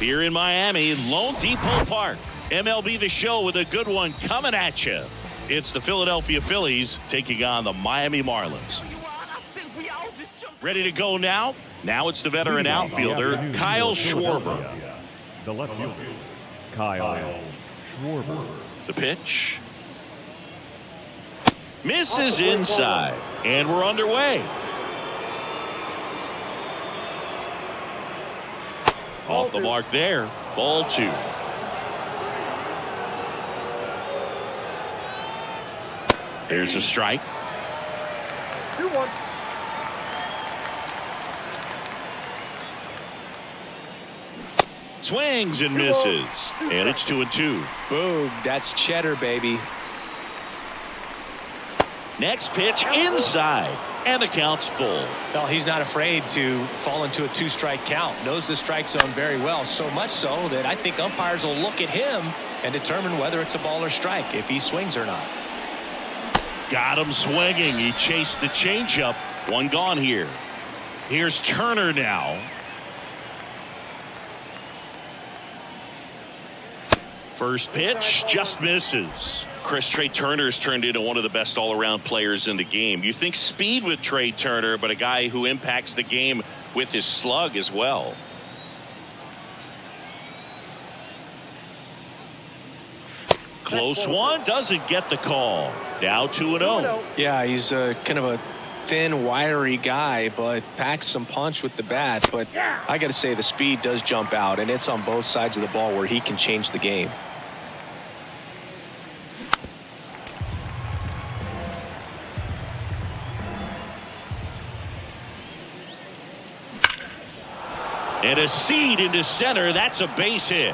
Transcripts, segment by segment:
Here in Miami, Lone Depot Park. MLB The Show with a good one coming at you. It's the Philadelphia Phillies taking on the Miami Marlins. Ready to go now? Now it's the veteran outfielder, Kyle Schwarber. The left fielder, Kyle Schwarber. The pitch. Misses inside. And we're underway. Off the mark there. Ball 2. Here's a strike. 2-1. Swings and misses. And it's 2-2. Boom. That's cheddar, baby. Next pitch inside. And the count's full. Well, he's not afraid to fall into a 2-strike count. Knows the strike zone very well. So much so that I think umpires will look at him and determine whether it's a ball or strike, if he swings or not. Got him swinging. He chased the changeup. One gone here. Here's Turner now. First pitch just misses. Trey Turner's turned into one of the best all-around players in the game. You think speed with Trey Turner, but a guy who impacts the game with his slug as well. Close one, doesn't get the call. Now 2-0. Yeah, he's kind of a thin, wiry guy, but packs some punch with the bat. But I got to say, the speed does jump out, and it's on both sides of the ball where he can change the game. And a seed into center. That's a base hit.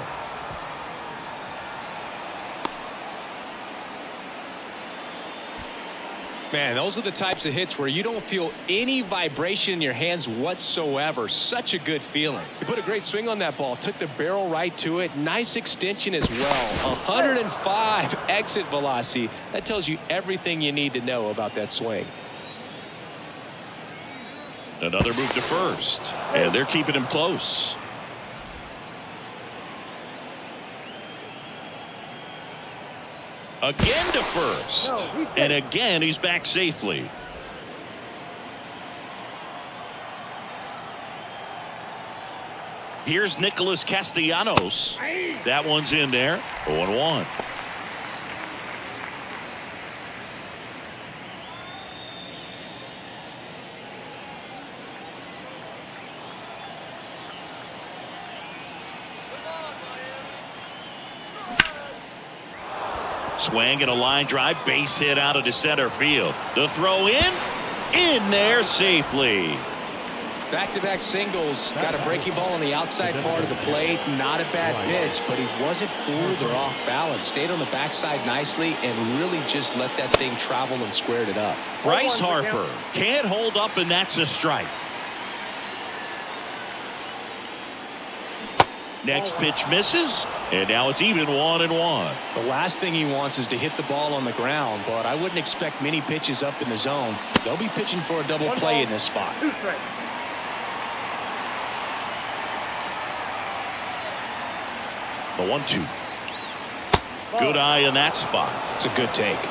Man, those are the types of hits where you don't feel any vibration in your hands whatsoever. Such a good feeling. He put a great swing on that ball. Took the barrel right to it. Nice extension as well. 105 exit velocity. That tells you everything you need to know about that swing. Another move to first. And they're keeping him close. Again to first. And again he's back safely. Here's Nicholas Castellanos. That one's in there. 0-1. Swing and a line drive, base hit out into center field. The throw in there safely. Back-to-back singles. Got a breaking ball on the outside part of the plate. Not a bad pitch, but he wasn't fooled or off balance. Stayed on the backside nicely and really just let that thing travel and squared it up. Bryce Harper can't hold up, and that's a strike. Next pitch misses, and now it's even 1-1. The last thing he wants is to hit the ball on the ground, but I wouldn't expect many pitches up in the zone. They'll be pitching for a double play in this spot. The 1-2. Good eye in that spot. It's a good take.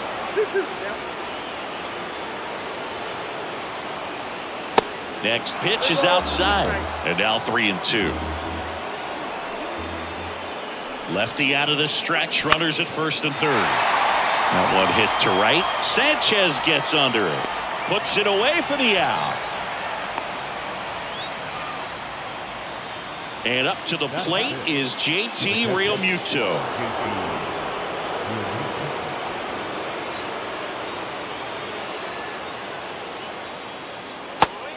Next pitch is outside, and now 3-2. Lefty out of the stretch, runners at first and third. That one hit to right. Sanchez gets under it. Puts it away for the out. And up to the plate is JT Realmuto.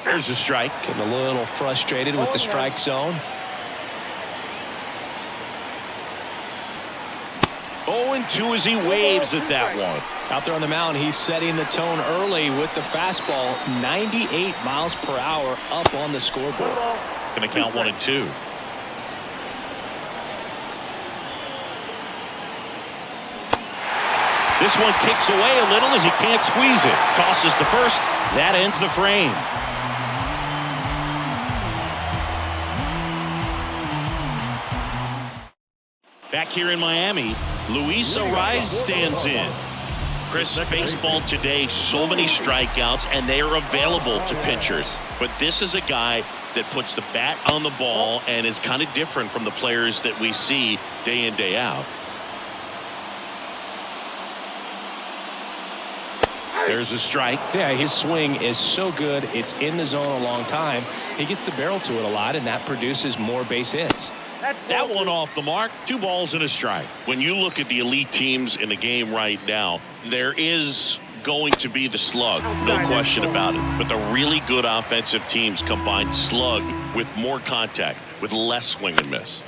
There's a strike. Getting a little frustrated with the strike zone. 0-2 as he waves at that one. Out there on the mound, he's setting the tone early with the fastball. 98 miles per hour up on the scoreboard. Going to count 1-2. This one kicks away a little as he can't squeeze it. Tosses to first. That ends the frame. Back here in Miami, Luis Ariz stands in. Chris, baseball today, so many strikeouts, and they are available to pitchers. But this is a guy that puts the bat on the ball and is kind of different from the players that we see day in, day out. There's a strike. Yeah, his swing is so good. It's in the zone a long time. He gets the barrel to it a lot, and that produces more base hits. That one off the mark. 2 balls and a strike. When you look at the elite teams in the game right now, there is going to be the slug, no question about it. But the really good offensive teams combine slug with more contact, with less swing and miss.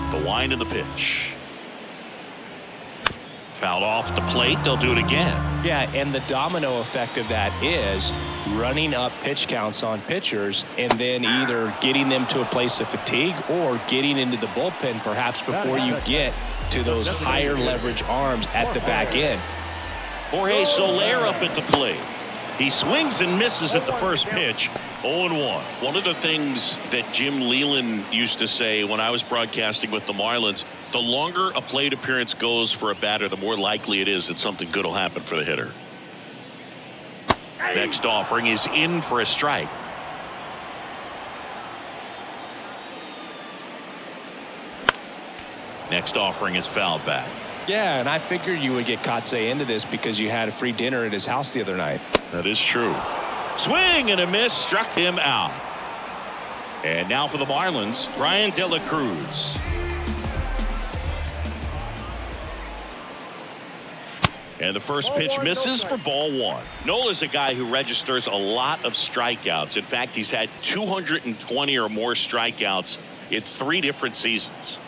The wind of the pitch. Fouled off the plate. They'll do it again. Yeah, and the domino effect of that is running up pitch counts on pitchers and then either getting them to a place of fatigue or getting into the bullpen perhaps before you get to those higher leverage arms at the back end. Jorge Soler up at the plate. He swings and misses at the first pitch. 0-1. One of the things that Jim Leland used to say when I was broadcasting with the Marlins, the longer a plate appearance goes for a batter, the more likely it is that something good will happen for the hitter. Next offering is in for a strike. Next offering is fouled back. Yeah, and I figured you would get Kotze into this because you had a free dinner at his house the other night. That is true. Swing and a miss, struck him out. And now for the Marlins, Ryan De La Cruz. And the first pitch misses for ball 1. Nola's a guy who registers a lot of strikeouts. In fact, he's had 220 or more strikeouts in 3 different seasons.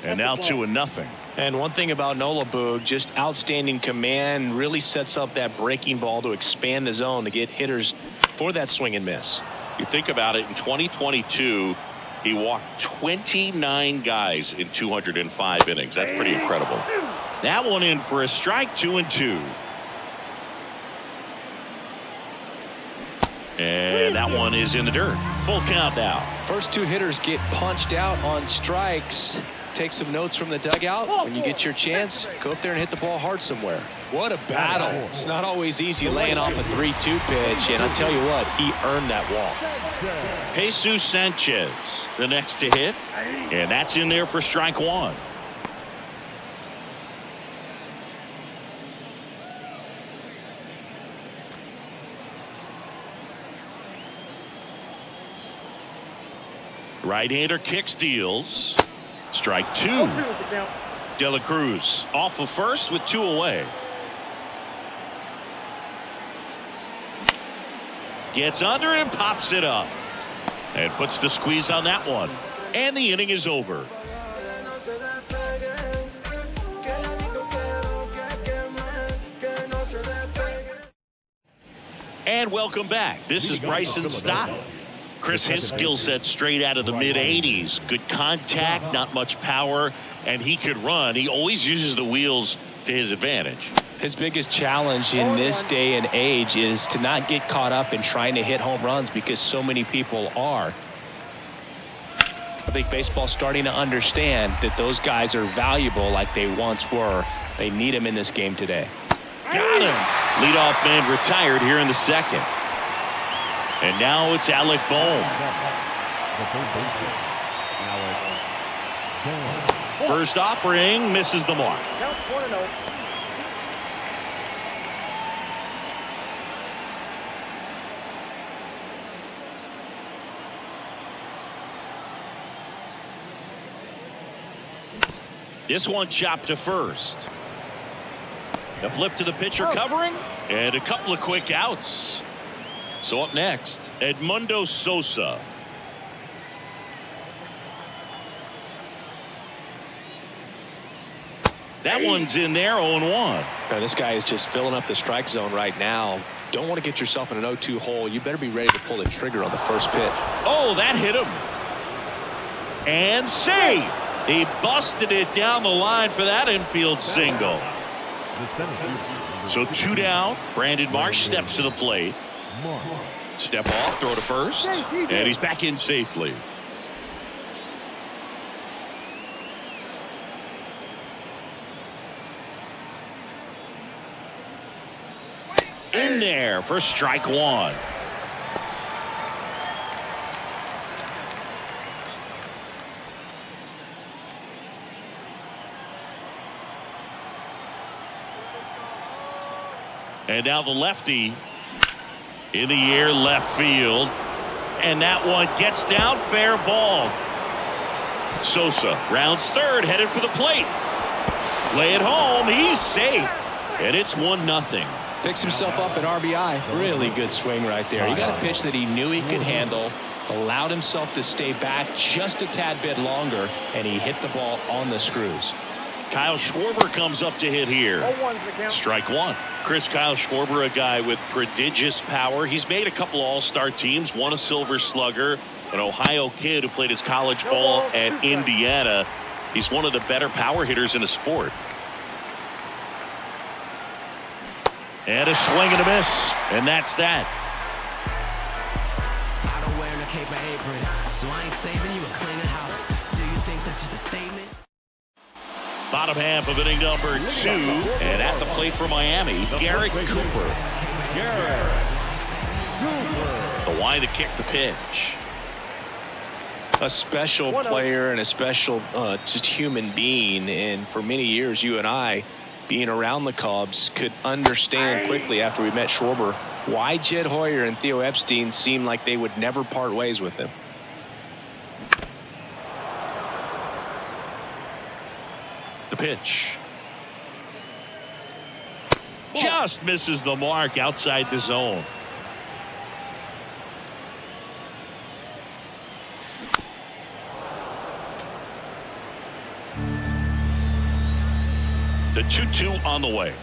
And now 2-0. And one thing about Nola, Boog, just outstanding command, really sets up that breaking ball to expand the zone to get hitters for that swing and miss. You think about it, in 2022, he walked 29 guys in 205 innings. That's pretty incredible. That one in for a strike, 2-2. And that one is in the dirt. Full count now. First 2 hitters get punched out on strikes. Take some notes from the dugout. When you get your chance, go up there and hit the ball hard somewhere. What a battle. It's not always easy laying off a 3-2 pitch, and I'll tell you what, he earned that walk. Jesus Sanchez, the next to hit, and that's in there for strike 1. Right-hander kicks, deals. Strike 2. De La Cruz off of first with 2 away. Gets under it and pops it up. And puts the squeeze on that one. And the inning is over. And welcome back. This is Bryson Stott. Chris, his skill set straight out of the mid-80s. Good contact, not much power, and he could run. He always uses the wheels to his advantage. His biggest challenge in this day and age is to not get caught up in trying to hit home runs because so many people are. I think baseball's starting to understand that those guys are valuable like they once were. They need him in this game today. Got him. Leadoff man retired here in the second. And now it's Alec Bohm. First offering misses the mark. This one chopped to first. A flip to the pitcher covering, and a couple of quick outs. So up next, Edmundo Sosa. That one's in there, 0-1. This guy is just filling up the strike zone right now. Don't want to get yourself in an 0-2 hole. You better be ready to pull the trigger on the first pitch. Oh, that hit him. And safe. He busted it down the line for that infield single. So 2 down. Brandon Marsh steps to the plate. Step off, throw to first, and he's back in safely. In there for strike 1. And now the lefty in the air left field. And that one gets down, fair ball. Sosa rounds third, headed for the plate. Lay it home, he's safe. And it's 1-0. Picks himself up at RBI. Really good swing right there. He got a pitch that he knew he could handle, allowed himself to stay back just a tad bit longer, and he hit the ball on the screws. Kyle Schwarber comes up to hit here. Strike 1. Chris, Kyle Schwarber, a guy with prodigious power. He's made a couple all-star teams, won a Silver Slugger, an Ohio kid who played his college ball at Indiana. He's one of the better power hitters in the sport. And a swing and a miss, and that's that. I don't wear no cape or apron, so I ain't saving you a cleaning house. Do you think that's just a statement? Bottom half of inning number 2, and at the plate for Miami, Garrett Cooper. The wide to kick the pitch. A special player and a special just human being, and for many years you and I, being around the Cubs, could understand quickly after we met Schwarber why Jed Hoyer and Theo Epstein seemed like they would never part ways with him. The pitch. Just misses the mark outside the zone. The 2-2 on the way.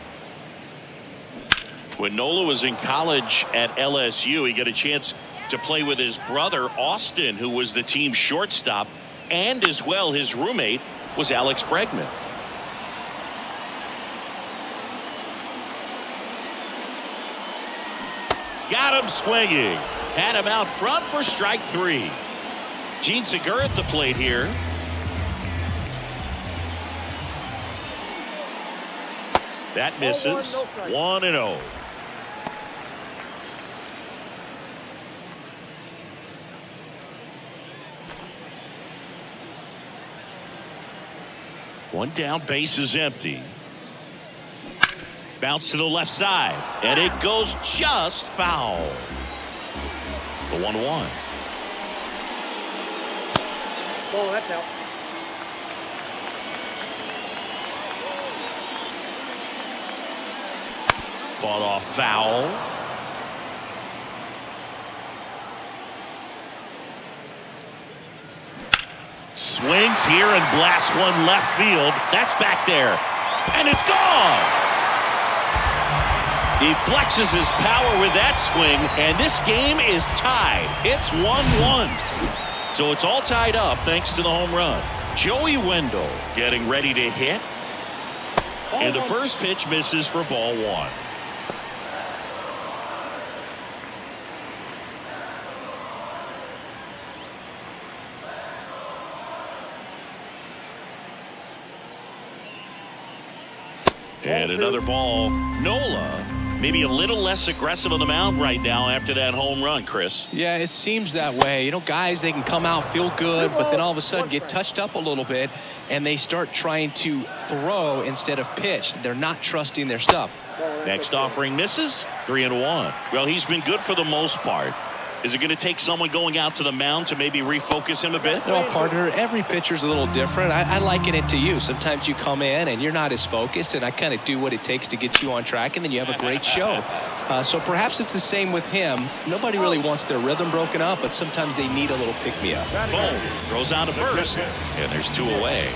When Nola was in college at LSU, he got a chance to play with his brother Austin, who was the team shortstop, and as well his roommate was Alex Bregman. Got him swinging. Had him out front for strike 3. Gene Segura at the plate here. That misses. 1-0. One down, base is empty. Bounce to the left side, and it goes just foul. The 1-1. Oh, that's out. Fought off foul. Swings here and blasts one left field. That's back there. And it's gone. He flexes his power with that swing, and this game is tied. It's 1-1. So it's all tied up thanks to the home run. Joey Wendell getting ready to hit. And the first pitch misses for ball 1. And another ball. Nola maybe a little less aggressive on the mound right now after that home run, Chris. Yeah, it seems that way. You know, guys, they can come out, feel good, but then all of a sudden get touched up a little bit, and they start trying to throw instead of pitch. They're not trusting their stuff. Next offering misses. 3-1. Well, he's been good for the most part. Is it going to take someone going out to the mound to maybe refocus him a bit? No, partner, every pitcher's a little different. I liken it to you. Sometimes you come in and you're not as focused, and I kind of do what it takes to get you on track, and then you have a great show. So perhaps it's the same with him. Nobody really wants their rhythm broken up, but sometimes they need a little pick-me-up. Boom. Throws out to first, and there's 2 away.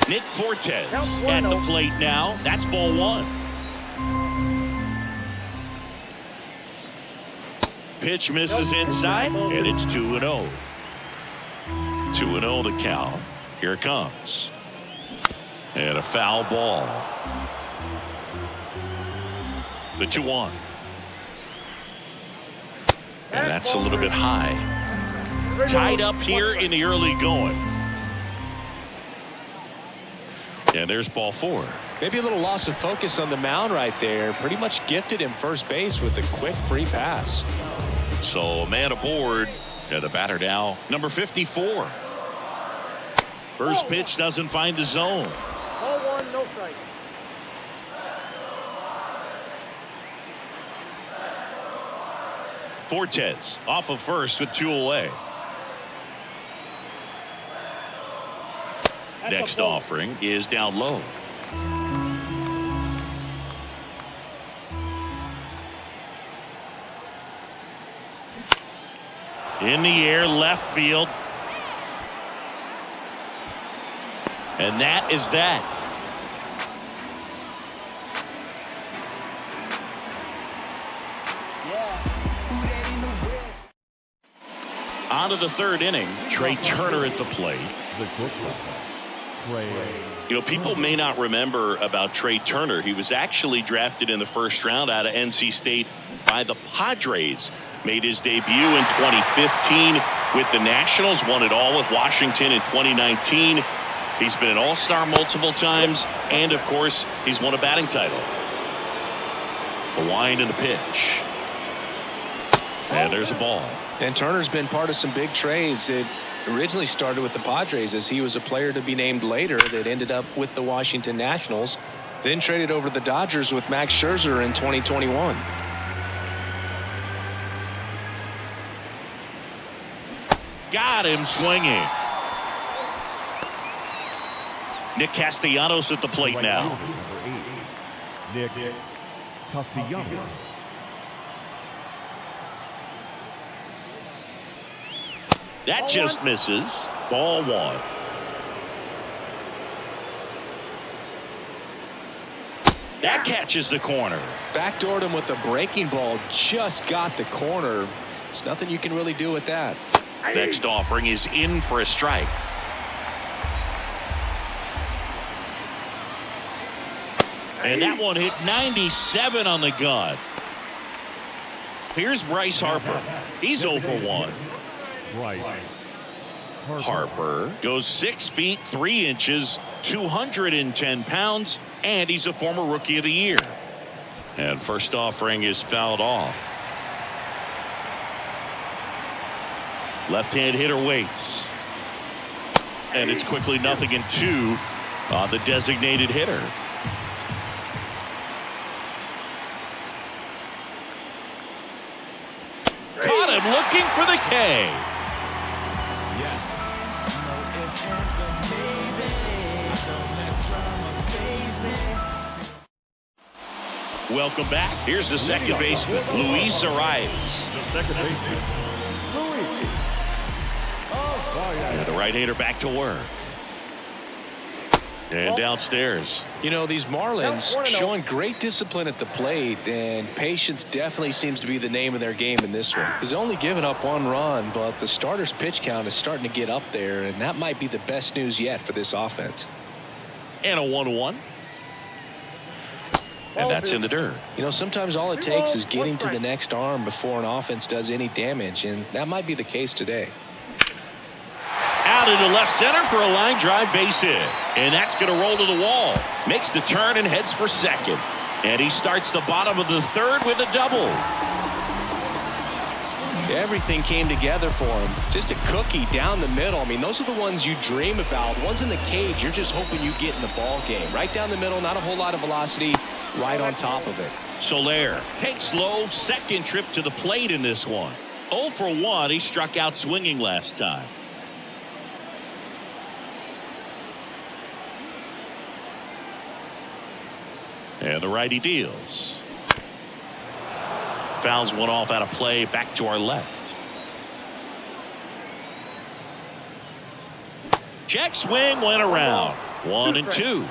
Nick Fortes at the plate now. That's ball 1. pitch misses inside, and it's 2-0. 2-0 the count. Here it comes. And a foul ball. The 2-1. And that's a little bit high. Tied up here in the early going. And there's ball 4. Maybe a little loss of focus on the mound right there. Pretty much gifted him first base with a quick free pass. So a man aboard. Yeah, the batter now, number 54. First pitch doesn't find the zone. Ball 1, no strike. Fortes off of first with 2 away. Next offering is down low. In the air, left field. And that is that. On to the 3rd inning. Trey Turner at the plate. You know, people may not remember about Trey Turner. He was actually drafted in the 1st round out of NC State by the Padres. Made his debut in 2015 with the Nationals. Won it all with Washington in 2019. He's been an all-star multiple times. And, of course, he's won a batting title. The wind and the pitch. And there's a ball. And Turner's been part of some big trades. It originally started with the Padres as he was a player to be named later that ended up with the Washington Nationals. Then traded over to the Dodgers with Max Scherzer in 2021. Got him swinging. Nick Castellanos at the plate now. Nick Castellanos. That just misses. Ball 1. That catches the corner. Backdoored him with a breaking ball. Just got the corner. There's nothing you can really do with that. Next offering is in for a strike. And that one hit 97 on the gun. Here's Bryce Harper. He's 0 for 1. Harper goes 6 feet 3 inches, 210 pounds, and he's a former Rookie of the Year. And first offering is fouled off. Left-hand hitter waits. And it's quickly 0-2 on the designated hitter. Caught him looking for the K. Welcome back. Here's the second baseman, Luis Arias. And the right-hander back to work. And downstairs. You know, these Marlins showing great discipline at the plate, and patience definitely seems to be the name of their game in this one. He's only given up 1 run, but the starter's pitch count is starting to get up there, and that might be the best news yet for this offense. And a 1-1. And that's in the dirt. You know, sometimes all it takes is getting to the next arm before an offense does any damage, and that might be the case today. Out into left center for a line drive base hit. And that's going to roll to the wall. Makes the turn and heads for second. And he starts the bottom of the 3rd with a double. Everything came together for him. Just a cookie down the middle. I mean, those are the ones you dream about. Ones in the cage, you're just hoping you get in the ball game. Right down the middle, not a whole lot of velocity, right on top of it. Soler takes low, second trip to the plate in this one. 0 for 1. He struck out swinging last time. And the righty deals. Fouls one off out of play, back to our left. Check swing went around. 1-2.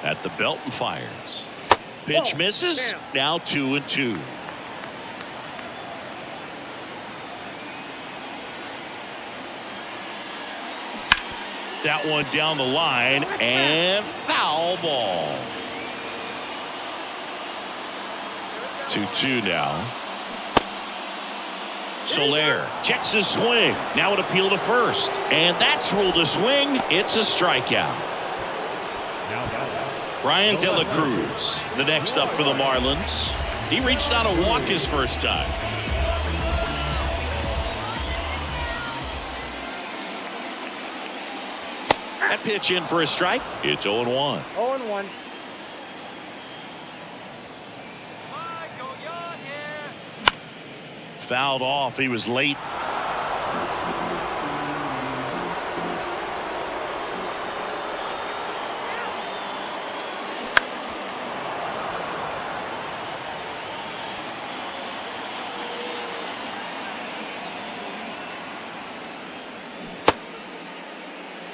At the belt and fires. Pitch misses. Now 2-2. That one down the line and foul ball. 2-2 now. Soler checks his swing. Now an appeal to first. And that's ruled a swing. It's a strikeout. Brian De La Cruz, the next up for the Marlins. He reached out a walk his first time. That pitch in for a strike. It's 0-1. 0-1. Fouled off. He was late.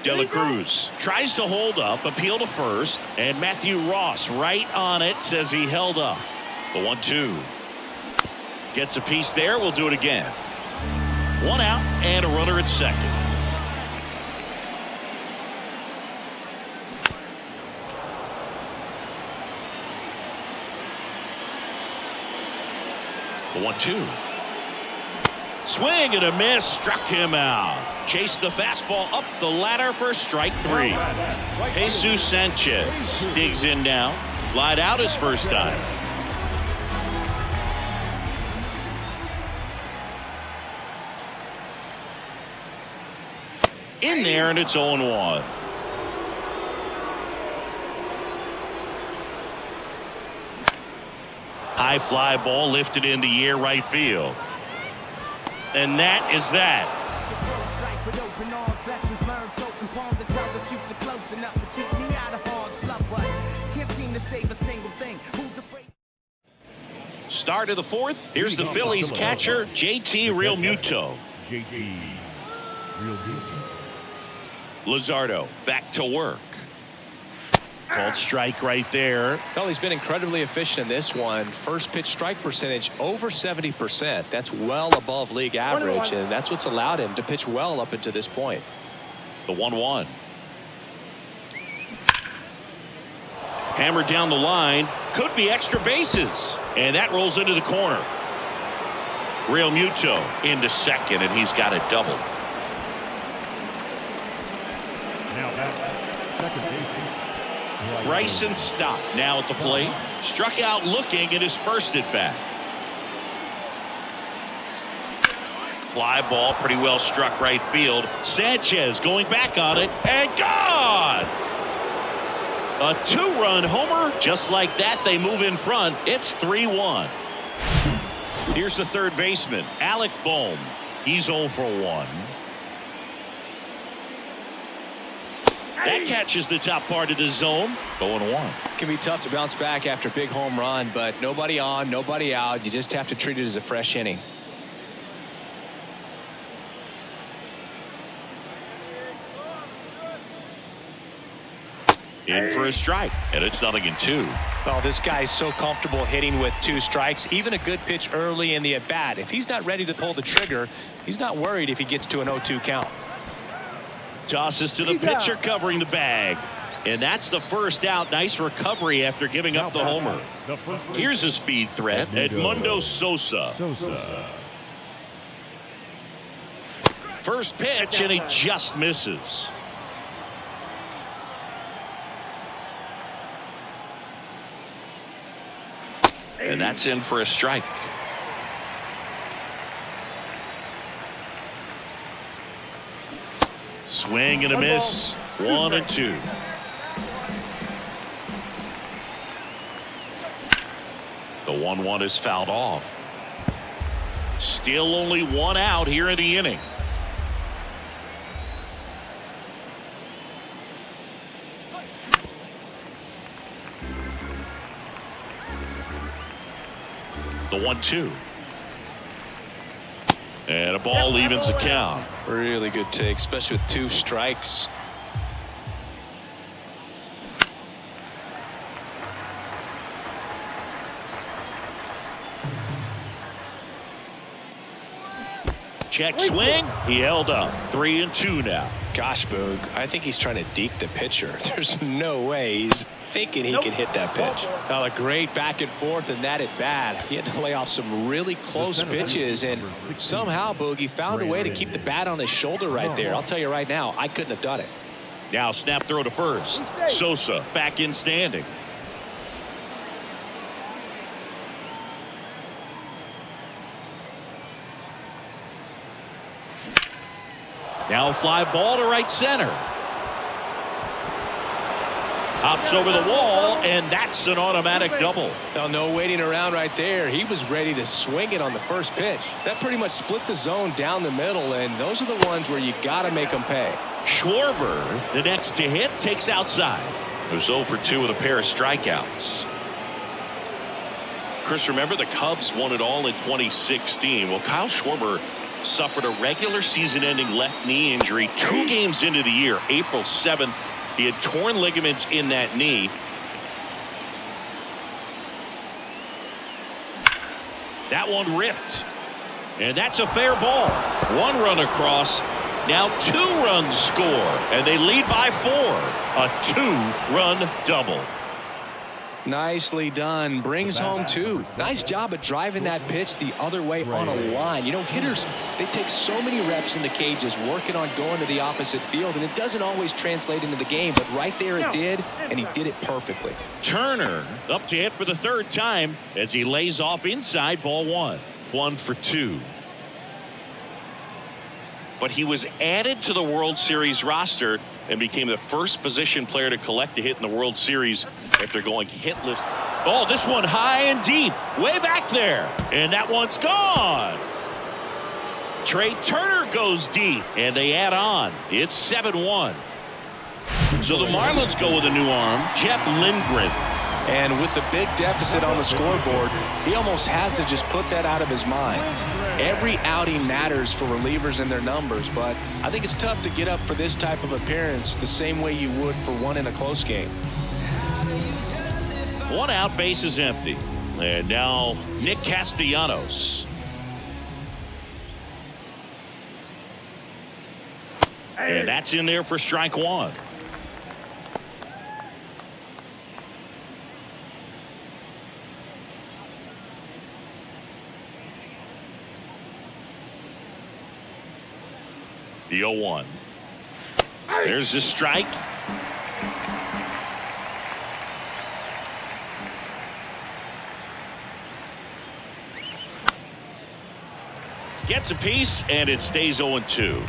De La Cruz tries to hold up, appeal to first, and Matthew Ross right on it, says he held up. The 1-2. Gets a piece there. We'll do it again. One out and a runner at second. The 1-2. Swing and a miss. Struck him out. Chased the fastball up the ladder for strike 3. Jesus Sanchez digs in now. Flied out his first time. In there, and it's 0-1. High fly ball lifted in the air right field. And that is that. Start of the fourth. Here's the Phillies catcher, JT Realmuto. JT Realmuto. Luzardo back to work. Called strike right there. Well, he's been incredibly efficient in this one. First pitch strike percentage over 70%. That's well above league average, and that's what's allowed him to pitch well up until this point. The 1-1. Hammered down the line. Could be extra bases. And that rolls into the corner. Realmuto into second, and he's got a double. Now second base. Bryson Stott now at the plate. Struck out looking at his first at bat. Fly ball pretty well struck right field. Sanchez going back on it and gone. A 2-run homer. Just like that, they move in front. It's 3-1. Here's the third baseman, Alec Bohm. He's 0 for 1. That catches the top part of the zone. 0-1. It can be tough to bounce back after a big home run, but nobody on, nobody out. You just have to treat it as a fresh inning. In for a strike, and it's 0-2. Well, this guy's so comfortable hitting with 2 strikes. Even a good pitch early in the at-bat. If he's not ready to pull the trigger, he's not worried if he gets to an 0-2 count. Tosses to the pitcher covering the bag. And that's the first out. Nice recovery after giving up the homer. Here's a speed threat, Edmundo Sosa. First pitch, and he just misses. And that's in for a strike. Swing and a miss. 1-2. The 1-1 is fouled off. Still only 1 out here in the inning. The 1-2. And a ball evens the count. Really good take, especially with 2 strikes. Check swing. He held up. 3-2 now. Gosh, Boog, I think he's trying to deke the pitcher. There's no way he's thinking he can hit that pitch. Oh, a great back and forth in that at bat. He had to lay off some really close pitches, and somehow, Boog, he found a way to keep the bat on his shoulder right there. I'll tell you right now, I couldn't have done it. Now snap throw to first. Sosa back in standing. Now a fly ball to right center. Hops over the wall, and that's an automatic double. Now, no waiting around right there. He was ready to swing it on the first pitch. That pretty much split the zone down the middle, and those are the ones where you got to make them pay. Schwarber, the next to hit, takes outside. It was 0 for 2 with a pair of strikeouts. Chris, remember the Cubs won it all in 2016. Well, Kyle Schwarber suffered a regular season-ending left knee injury 2 games into the year. April 7th, he had torn ligaments in that knee. That one ripped. And that's a fair ball. 1 run across. Now 2 runs score. And they lead by 4. A 2-run double. Nicely done. Brings home 2. Nice job of driving that pitch the other way on a line. You know, hitters, they take so many reps in the cages working on going to the opposite field, and it doesn't always translate into the game, but right there it did, and he did it perfectly. Turner up to hit for the 3rd time as he lays off inside, ball 1. 1 for 2. But he was added to the World Series roster and became the first position player to collect a hit in the World Series after going hitless. Oh, this one high and deep, way back there, and that one's gone. Trey Turner goes deep, and they add on. It's 7-1. So the Marlins go with a new arm, Jeff Lindgren. And with the big deficit on the scoreboard, he almost has to just put that out of his mind. Every outing matters for relievers and their numbers, but I think it's tough to get up for this type of appearance the same way you would for one in a close game. 1 out, base is empty. And now Nick Castellanos. And that's in there for strike 1. The 0-1. There's the strike. Gets a piece, and it stays 0-2.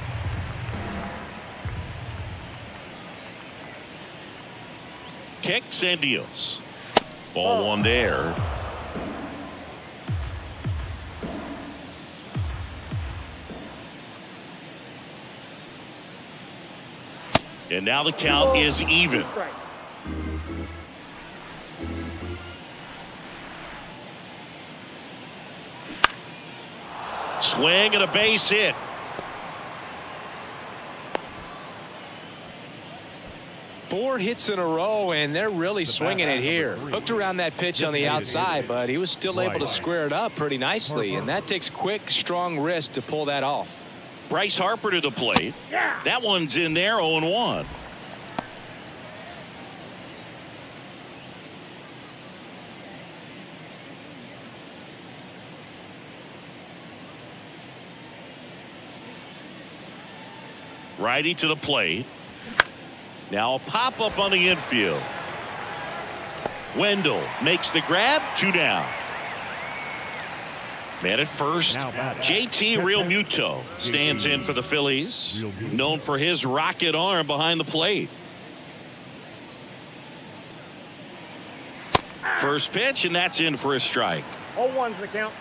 Kicks and deals. Ball 1 there. And now the count is even. Swing and a base hit. Four hits in a row, and they're really swinging it here. Hooked around that pitch on the outside, but he was still able to square it up pretty nicely, and that takes quick, strong wrist to pull that off. Bryce Harper to the plate. That one's in there, 0-1. Righty to the plate. Now a pop-up on the infield. Wendell makes the grab. 2 down. Man at first, JT Realmuto stands in for the Phillies, known for his rocket arm behind the plate. First pitch, and that's in for a strike. 0-1's the count.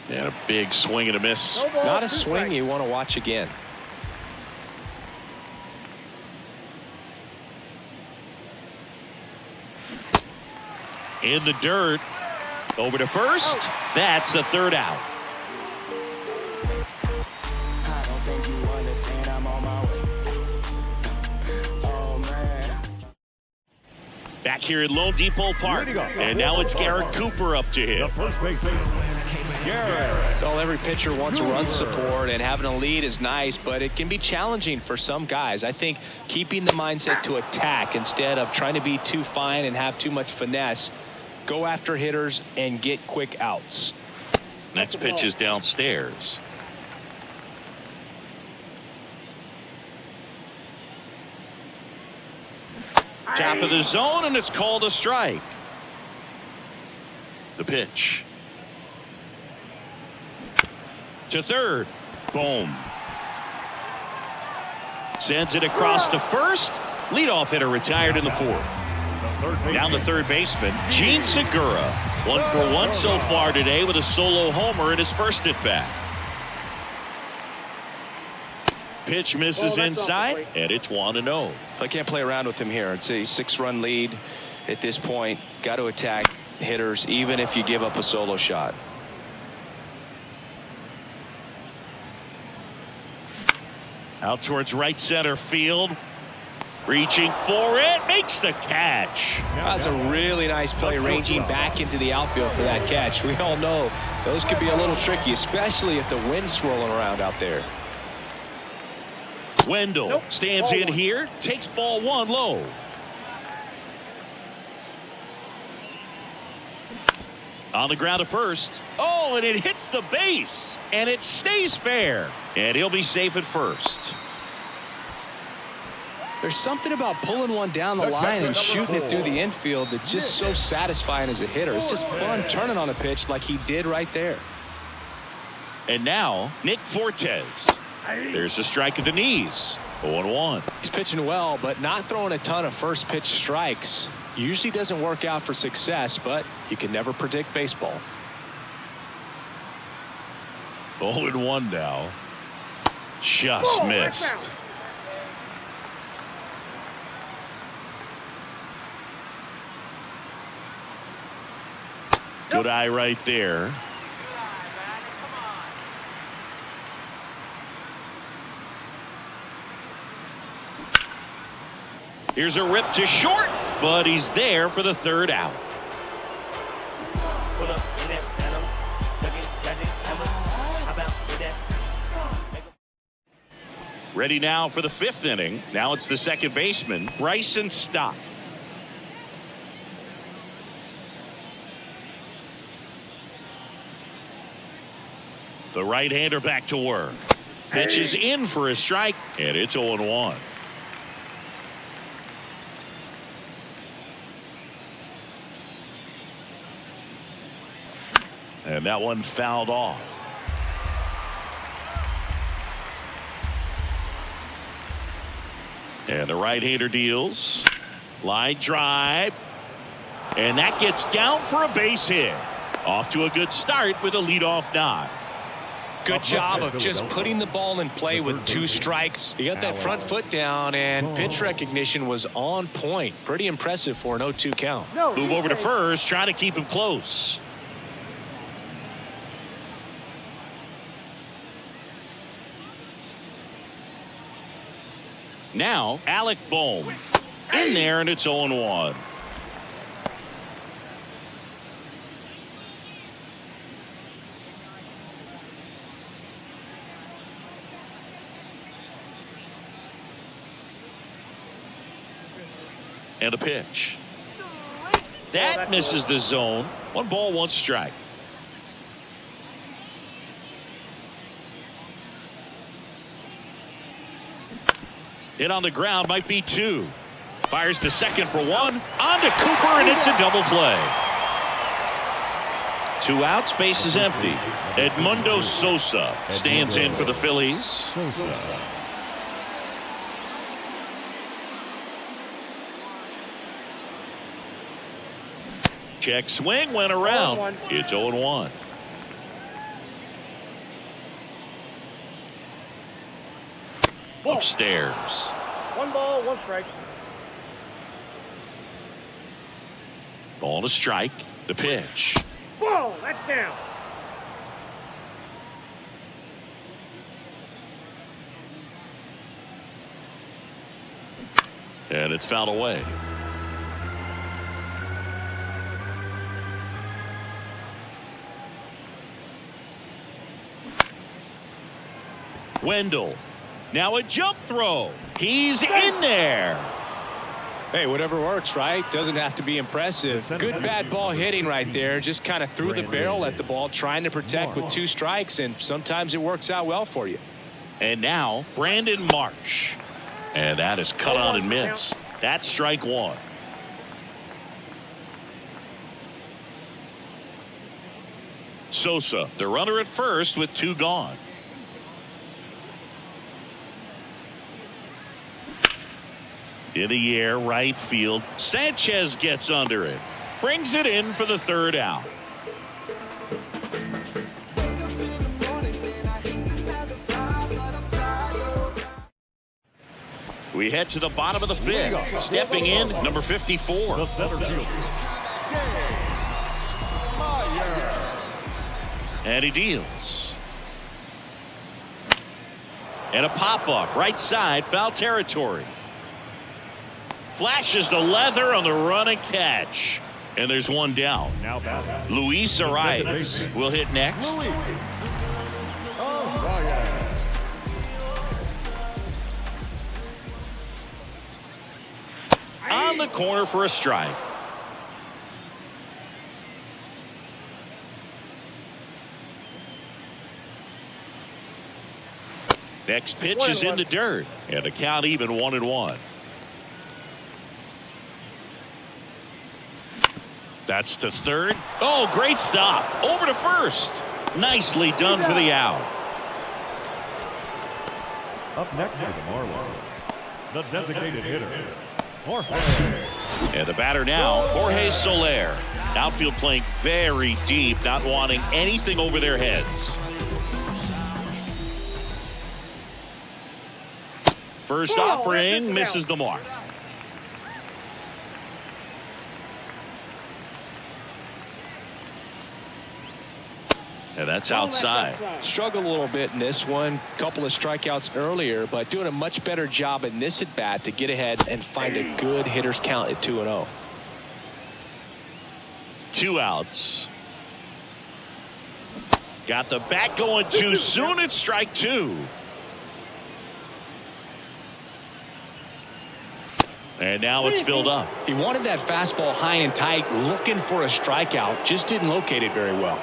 And a big swing and a miss. Not a swing you want to watch again. In the dirt. Over to first. That's the 3rd out. Back here at Lone Depot Park. And now it's Garrett Cooper up to hit. The first baseman, Garrett. So every pitcher wants run support, and having a lead is nice, but it can be challenging for some guys. I think keeping the mindset to attack instead of trying to be too fine and have too much finesse, go after hitters and get quick outs. Next pitch is downstairs. Top of the zone, and it's called a strike. The pitch. To third. Boom. Sends it across to first. Leadoff hitter retired in the fourth. Down to third baseman, Gene Segura. 1 for 1 so far today with a solo homer in his first at bat. Pitch misses inside, and it's 1-0. I can't play around with him here. It's a 6-run lead at this point. Got to attack hitters even if you give up a solo shot. Out towards right center field. Reaching for it, makes the catch. That's a really nice play, ranging back into the outfield for that catch. We all know those could be a little tricky, especially if the wind's swirling around out there. Wendell stands in here, takes ball 1 low. On the ground to first. Oh, and it hits the base, and it stays fair. And he'll be safe at first. There's something about pulling one down the line and shooting it through the infield that's just so satisfying as a hitter. It's just fun turning on a pitch like he did right there. And now, Nick Fortes. There's a strike at the knees. 0-1. He's pitching well, but not throwing a ton of first pitch strikes. Usually doesn't work out for success, but you can never predict baseball. 0-1 now. Just missed. Good eye right there. Here's a rip to short, but he's there for the third out. Ready now for the 5th inning. Now it's the second baseman, Bryson Stott. The right-hander back to work. Pitch is in for a strike, and it's 0-1. And that one fouled off. And the right-hander deals. Line drive. And that gets down for a base hit. Off to a good start with a leadoff nod. Good job of just putting the ball in play with 2 strikes. He got that front foot down, and pitch recognition was on point. Pretty impressive for an 0-2 count. Move over to first, trying to keep him close. Now, Alec Bohm in there, and it's 0-1. And a pitch. That misses the zone. 1 ball, 1 strike. Hit on the ground, might be 2. Fires to second for 1. On to Cooper, and it's a double play. 2 outs, base is empty. Edmundo Sosa stands in for the Phillies. Check swing, went around. It's 0-1. Upstairs. 1 ball, 1 strike. Ball to strike. The pitch. Ball, that's down. And it's fouled away. Wendell. Now a jump throw. He's in there. Hey, whatever works, right? Doesn't have to be impressive. Good bad ball hitting right there. Just kind of threw the barrel at the ball, trying to protect with 2 strikes, and sometimes it works out well for you. And now Brandon Marsh. And that is cut on and missed. That's strike 1. Sosa, the runner at first with 2 gone. In the air, right field. Sanchez gets under it. Brings it in for the 3rd out. We head to the bottom of the 5th. Stepping in, number 54. The center fielder. And he deals. And a pop-up. Right side, foul territory. Flashes the leather on the run and catch. And there's 1 down. Now batting. Luis Arias will hit next. On the corner for a strike. Next pitch is in the dirt. And the count even 1-1. That's to 3rd. Oh, great stop. Over to 1st. Nicely done for the out. Up next for the Marlins, the designated hitter, Jorge. And the batter now, Jorge Soler. Outfield playing very deep, not wanting anything over their heads. First offering misses the mark. And that's outside. Struggled a little bit in this one. Couple of strikeouts earlier, but doing a much better job in this at bat to get ahead and find a good hitter's count at 2-0. 2 outs. Got the bat going too soon. It's strike 2. And now it's filled up. He wanted that fastball high and tight, looking for a strikeout. Just didn't locate it very well.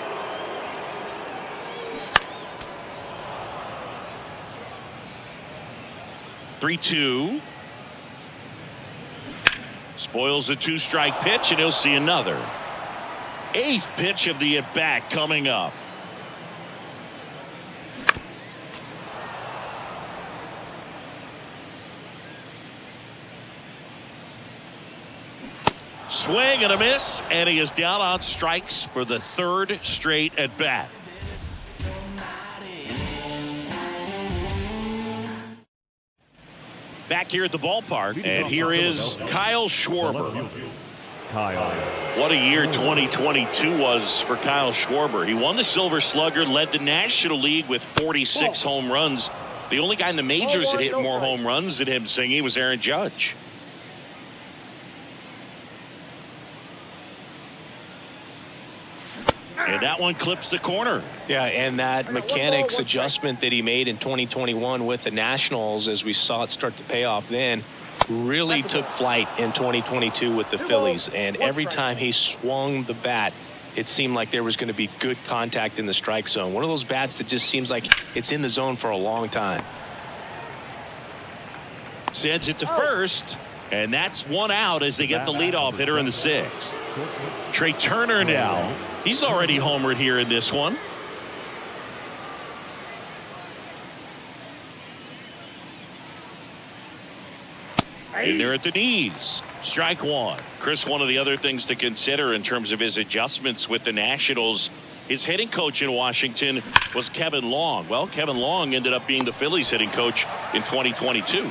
Three-two. Spoils the 2-strike pitch, and he'll see another. 8th pitch of the at-bat coming up. Swing and a miss, and he is down on strikes for the 3rd straight at-bat. Back here at the ballpark, and here is Kyle Schwarber. What a year 2022 was for Kyle Schwarber. He won the Silver Slugger, led the National League with 46 home runs. The only guy in the majors that hit more home runs than him, Singy, was Aaron Judge. And that one clips the corner. Yeah, and that mechanics adjustment that he made in 2021 with the Nationals, as we saw it start to pay off then, really took flight in 2022 with the Phillies. And every time he swung the bat, it seemed like there was going to be good contact in the strike zone. One of those bats that just seems like it's in the zone for a long time. Sends it to first. And that's 1 out as they get the leadoff hitter in the 6th. Trey Turner now. He's already homered here in this one. In there at the knees. Strike 1. Chris, one of the other things to consider in terms of his adjustments with the Nationals, his hitting coach in Washington was Kevin Long. Well, Kevin Long ended up being the Phillies hitting coach in 2022.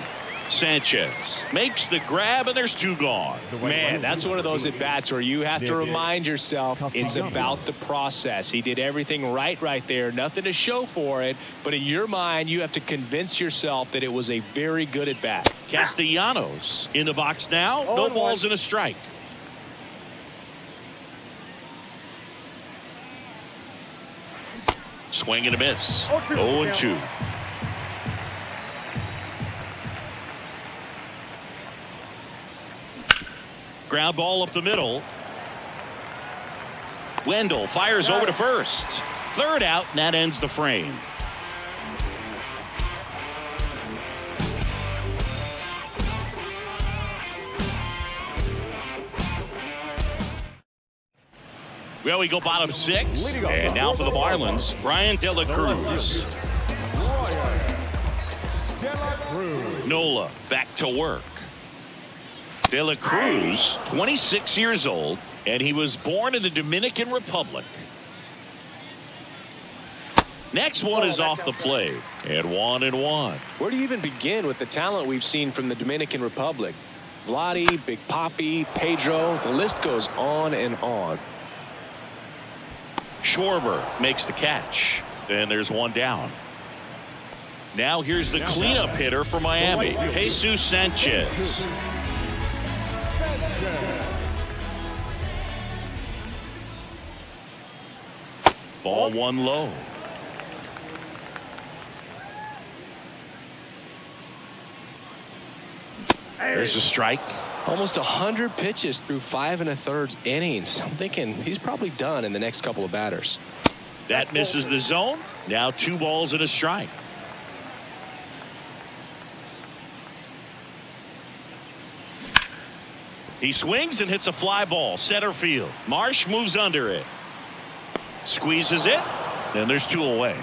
Sanchez makes the grab, and there's 2 gone. Man, that's one of those at-bats where you have to remind yourself it's about the process. He did everything right there. Nothing to show for it, but in your mind, you have to convince yourself that it was a very good at-bat. Castellanos in the box now. No balls and a strike. Swing and a miss. 0-2. Ground ball up the middle. Wendell fires over to first. Third out, and that ends the frame. Well, we go bottom six. And now for the Marlins, Brian De La Cruz. Nola back to work. De La Cruz, 26 years old, and he was born in the Dominican Republic. Next one is off the plate, and 1-1. Where do you even begin with the talent we've seen from the Dominican Republic? Vladdy, Big Papi, Pedro, the list goes on and on. Schwarber makes the catch, and there's one down. Now here's the cleanup hitter for Miami, Jesus Sanchez. Ball one low. There's a strike. Almost 100 pitches through 5 1/3 innings. I'm thinking he's probably done in the next couple of batters. That misses the zone. Now 2 balls and a strike. He swings and hits a fly ball center field. Marsh moves under it. Squeezes it. And there's 2 away.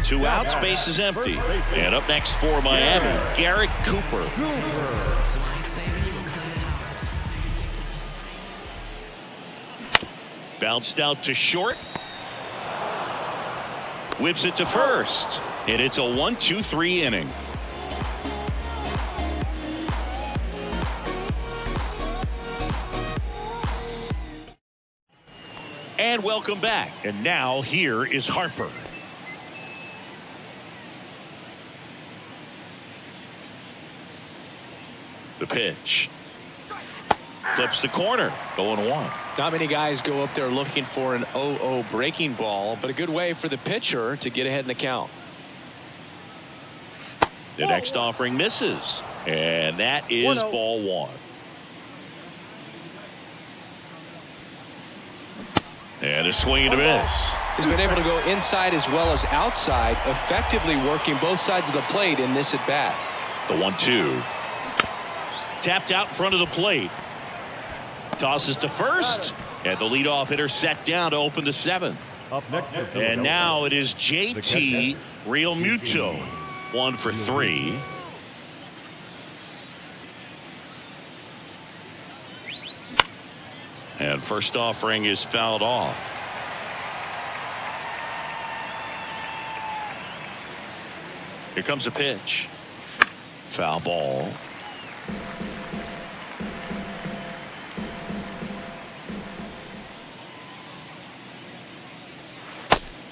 2 outs, base is empty. And up next for Miami, Garrett Cooper. Bounced out to short. Whips it to first. And it's a 1-2-3 inning. And welcome back. And now here is Harper. The pitch. Clips the corner. Going 1. Not many guys go up there looking for an 0-0 breaking ball, but a good way for the pitcher to get ahead in the count. The next offering misses. And that is ball 1. And a swing and a miss. He's been able to go inside as well as outside, effectively working both sides of the plate in this at bat. The 1-2. Tapped out in front of the plate. Tosses to first. And the leadoff hitter set down to open the 7th. Up next, and now it is JT Realmuto. 1 for 3. And first offering is fouled off. Here comes a pitch. Foul ball.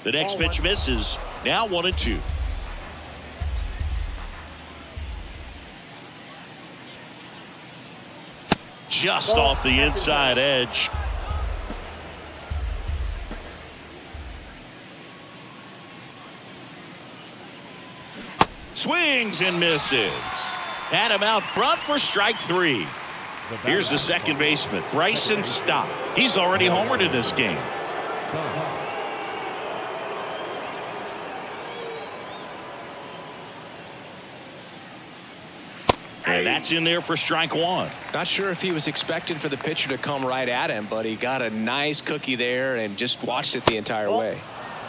The next pitch misses. Now 1-2. Just off the inside edge. Swings and misses. Had him out front for strike 3. Here's the second baseman, Bryson Stott. He's already homered in this game. And that's in there for strike 1. Not sure if he was expecting for the pitcher to come right at him, but he got a nice cookie there and just watched it the entire way.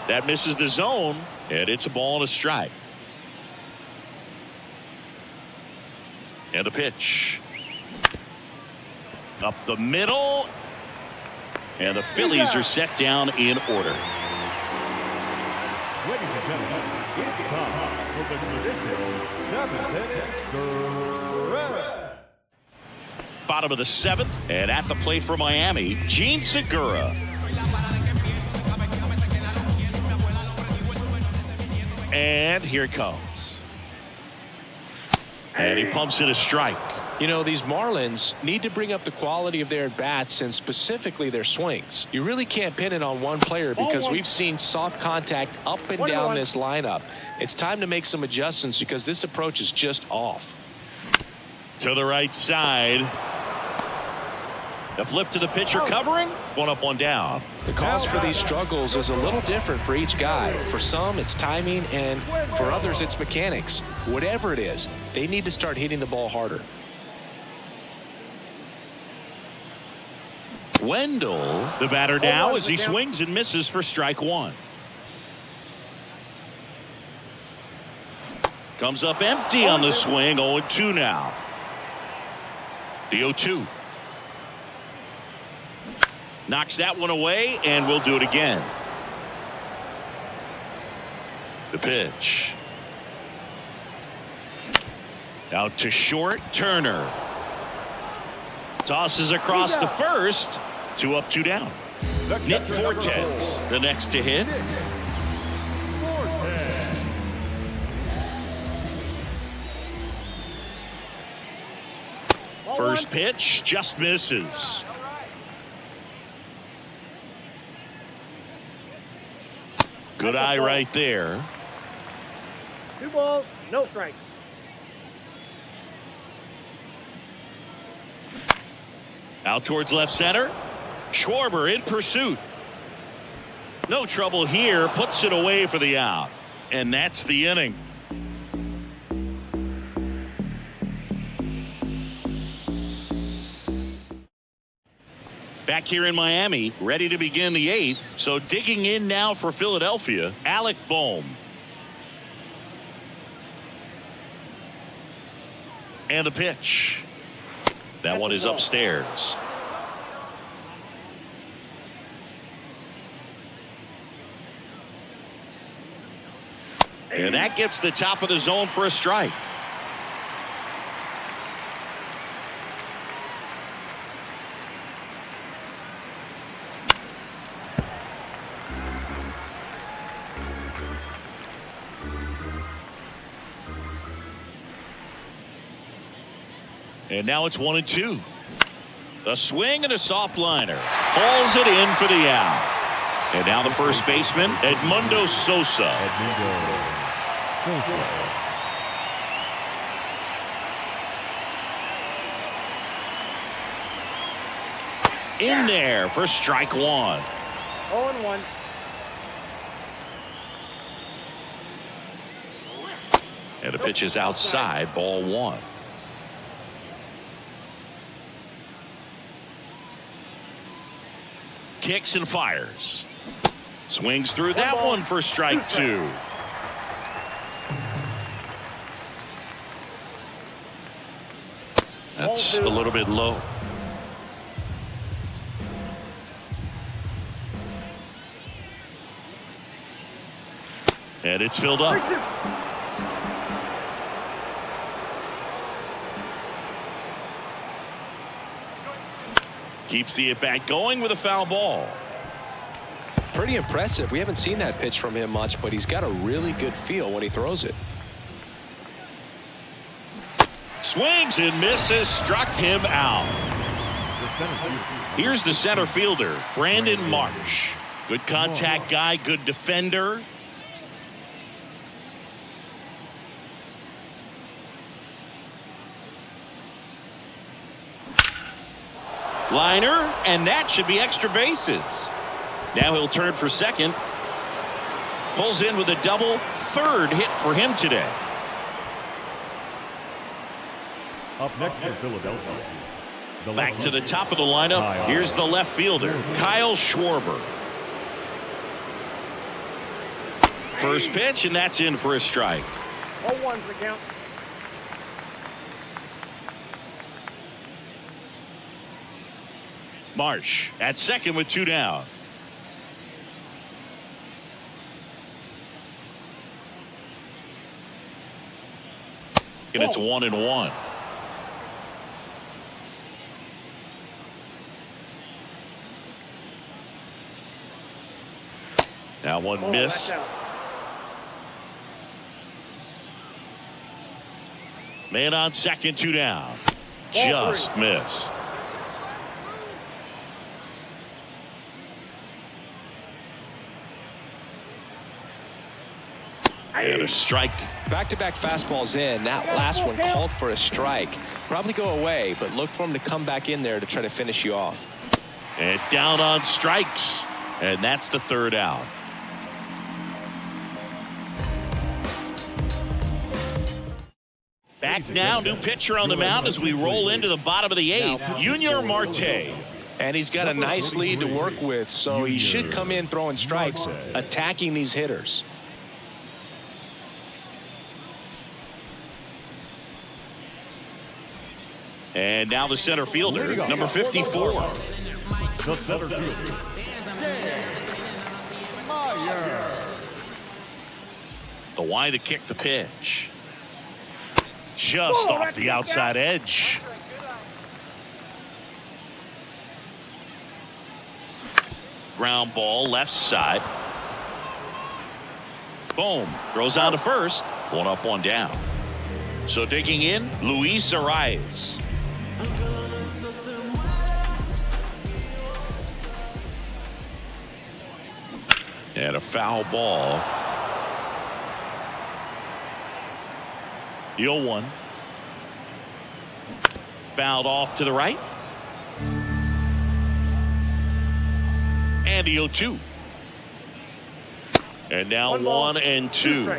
That misses the zone, and it's a ball and a strike. And a pitch. Up the middle. And the Phillies are set down in order. Ladies and gentlemen, it's time for the traditional 7th. Bottom of the 7th, and at the plate for Miami, Gene Segura. And here it comes. And he pumps it a strike. You know, these Marlins need to bring up the quality of their at-bats and specifically their swings. You really can't pin it on one player because we've seen soft contact up and down this lineup. It's time to make some adjustments because this approach is just off. To the right side. The flip to the pitcher covering. One up, one down. The cause for these struggles is a little different for each guy. For some, it's timing, and for others, it's mechanics. Whatever it is, they need to start hitting the ball harder. Wendell, the batter now, as he swings and misses for strike one. Comes up empty on the swing. 0-2 now. The 0-2. Knocks that one away, and we'll do it again. The pitch. Out to short, Turner. Tosses across to first. 2 up, 2 down. Nick Fortes, the next to hit. First pitch just misses. Good eye right there. 2 balls, no strikes. Out towards left center. Schwarber in pursuit. No trouble here. Puts it away for the out. And that's the inning. Back here in Miami, ready to begin the 8th. So digging in now for Philadelphia, Alec Bohm. And the pitch. That one is upstairs. And that gets the top of the zone for a strike. And now it's 1-2. A swing and a soft liner. Hauls it in for the out. And now the first baseman, Edmundo Sosa. In there for strike one. 0-1. And the pitch is outside, ball one. Kicks and fires. Swings through that one for strike two. That's a little bit low. And it's filled up. Keeps the at-bat going with a foul ball. Pretty impressive. We haven't seen that pitch from him much, but he's got a really good feel when he throws it. Swings and misses. Struck him out. Here's the center fielder, Brandon Marsh. Good contact guy, good defender. Liner, and that should be extra bases. Now he'll turn for second. Pulls in with a double. Third hit for him today. Up next for Philadelphia. Back to the top of the lineup. Here's the left fielder, Kyle Schwarber. First pitch, and that's in for a strike. 0-1's the count. Marsh at second with 2 down. And it's 1-1. Now one missed. Man on second, 2 down. Just missed. And a strike. Back-to-back fastballs in. That last one called for a strike. Probably go away, but look for him to come back in there to try to finish you off. And down on strikes. And that's the third out. Back now, new pitcher on the mound as we roll into the bottom of the eighth. Junior Marte. And he's got a nice lead to work with, so he should come in throwing strikes, attacking these hitters. And now the center fielder, number 54. The center fielder, The Y to kick the pitch. Just off the outside edge. Ground ball left side. Boom. Throws on to first. One up, one down. So digging in, Luis Arias. And a foul ball. The 0-1. Fouled off to the right. And the 0-2. And now 1 and 2.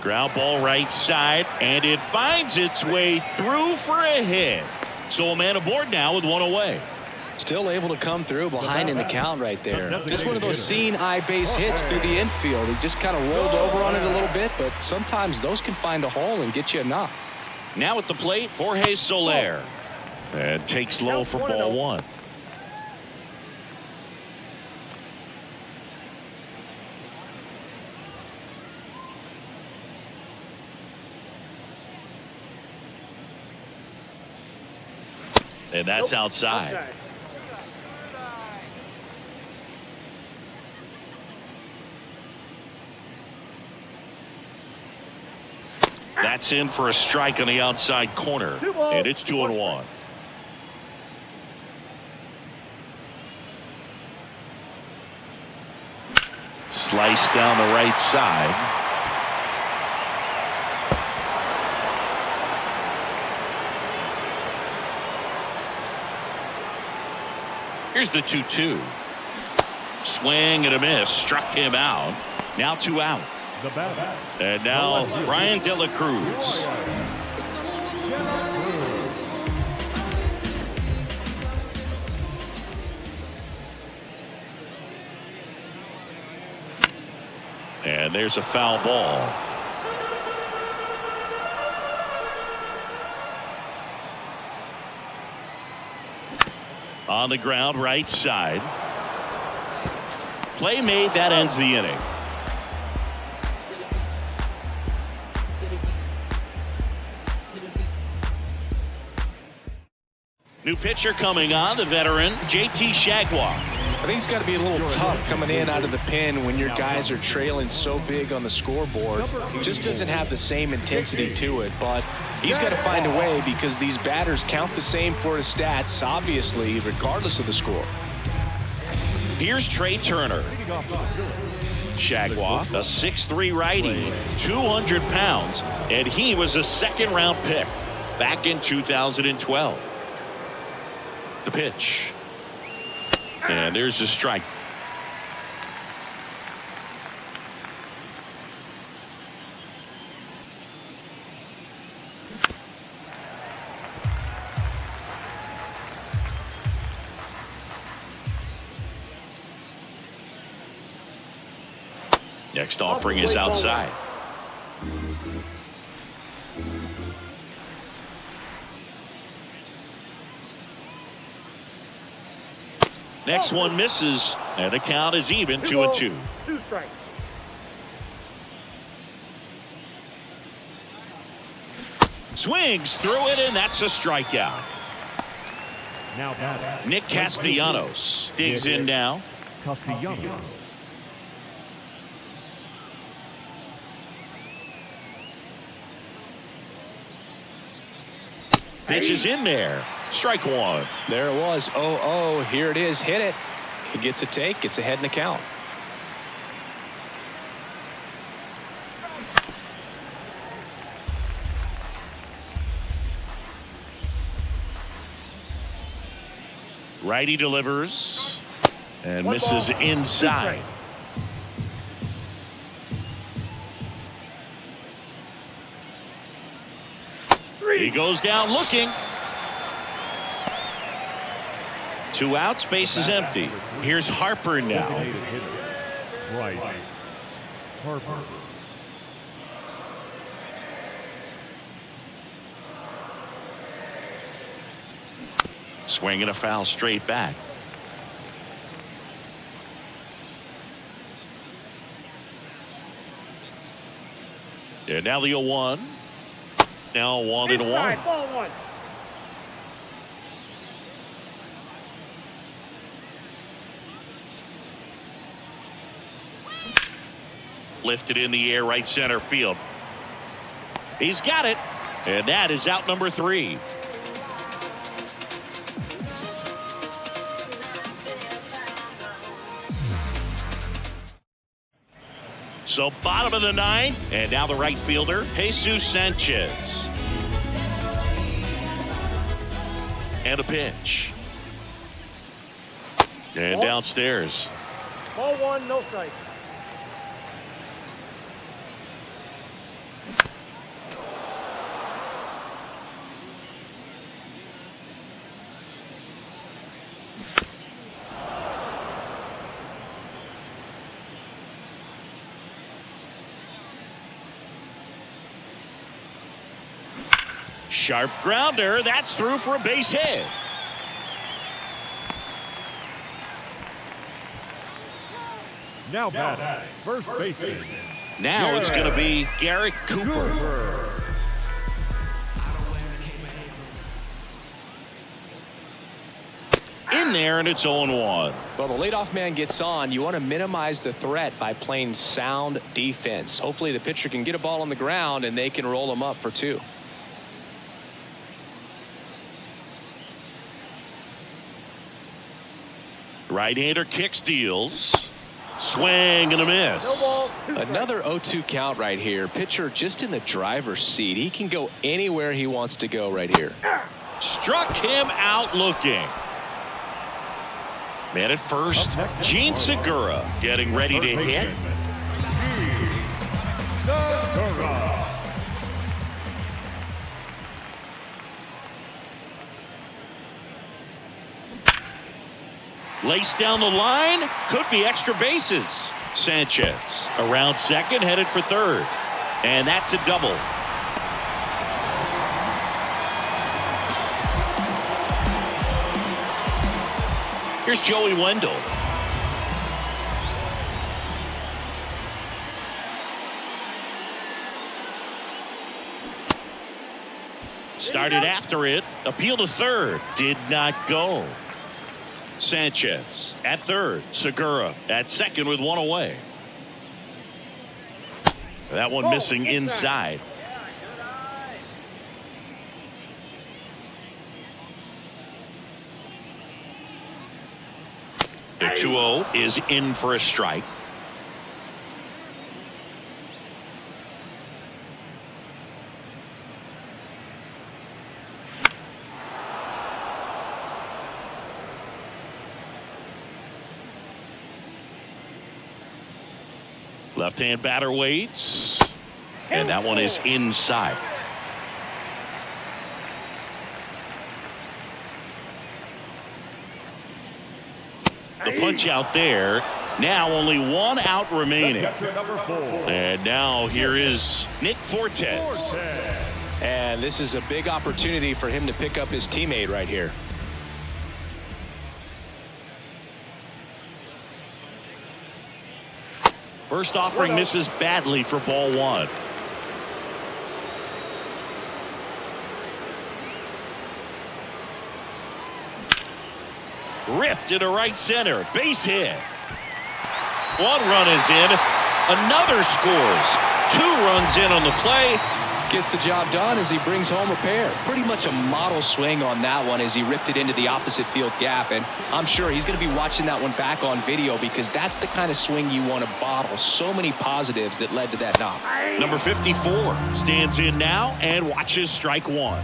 Ground ball right side, and it finds its way through for a hit. So a man aboard now with one away. Still able to come through behind in the count right there. Just one of those seeing eye base hits through the infield. He just kind of rolled over on it a little bit, but sometimes those can find a hole and get you a knock. Now at the plate, Jorge Soler. And takes low for ball one. And that's outside. That's in for a strike on the outside corner. And it's 2-1. Slice down the right side. Here's the 2-2. Swing and a miss. Struck him out. Now 2 out. And now Brian De La Cruz. And there's a foul ball. On the ground, right side. Play made, that ends the inning. New pitcher coming on, the veteran, JT Jaguar. I think it's got to be a little tough coming in out of the pen when your guys are trailing so big on the scoreboard. He just doesn't have the same intensity to it, but he's got to find a way because these batters count the same for his stats, obviously, regardless of the score. Here's Trey Turner. Jaguar, a 6'3" righty, 200 pounds, and he was a second-round pick back in 2012. The pitch. And there's the strike. Next offering is outside. Next one misses, and the count is even 2-2. 2 strikes. Swings through it, and that's a strikeout. Now batting, Nick Castellanos digs in now. Castellanos. Pitch is in there. Strike one. There it was. 0-0. Here it is. Hit it. He gets a take. Gets ahead in the count. Righty delivers and One misses ball, inside. He goes down looking. 2 outs, base is empty. Here's Harper now. Right. Harper. Swinging a foul straight back. And now the 0-1. Now 1-1. Ball one. Lifted in the air, right center field. He's got it. And that is out number 3. So bottom of the 9th, and now the right fielder, Jesus Sanchez. And a pitch. And downstairs. Ball one, no strike. Sharp grounder. That's through for a base hit. Now batting, first baseman. Now it's going to be Garrett Cooper. In there, and it's 0-1. Well, the leadoff man gets on. You want to minimize the threat by playing sound defense. Hopefully the pitcher can get a ball on the ground and they can roll him up for 2. Right-hander kicks, deals. Swing and a miss. Another 0-2 count right here. Pitcher just in the driver's seat. He can go anywhere he wants to go right here. Struck him out looking. Man at first, Gene Segura getting ready to hit. Laced down the line, could be extra bases. Sanchez around second, headed for third. And that's a double. Here's Joey Wendell. Started after it, appeal to third, did not go. Sanchez at third, Segura at second with 1 away. That one missing inside. The 2-0 is in for a strike. Left-hand batter waits, and that one is inside. The punch out there. Now only 1 out remaining. And now here is Nick Fortes. And this is a big opportunity for him to pick up his teammate right here. First offering misses badly for ball 1. Ripped into right center. Base hit. 1 run is in. Another scores. 2 runs in on the play. Gets the job done as he brings home a pair. Pretty much a model swing on that one as he ripped it into the opposite field gap. And I'm sure he's going to be watching that one back on video because that's the kind of swing you want to bottle. So many positives that led to that knock. Number 54 stands in now and watches strike one.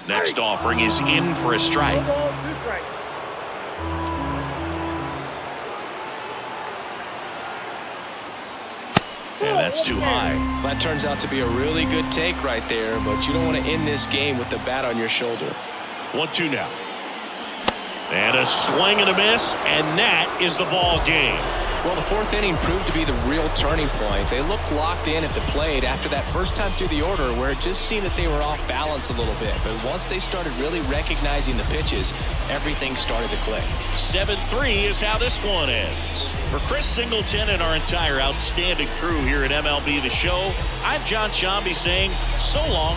Next offering is in for a strike. No ball, 2 strikes. And that's too high. That turns out to be a really good take right there, but you don't want to end this game with the bat on your shoulder. 1-2 now. And a swing and a miss, and that is the ball game. Well, the 4th inning proved to be the real turning point. They looked locked in at the plate after that first time through the order where it just seemed that they were off balance a little bit. But once they started really recognizing the pitches, everything started to click. 7-3 is how this one ends. For Chris Singleton and our entire outstanding crew here at MLB The Show, I'm John Shambi saying so long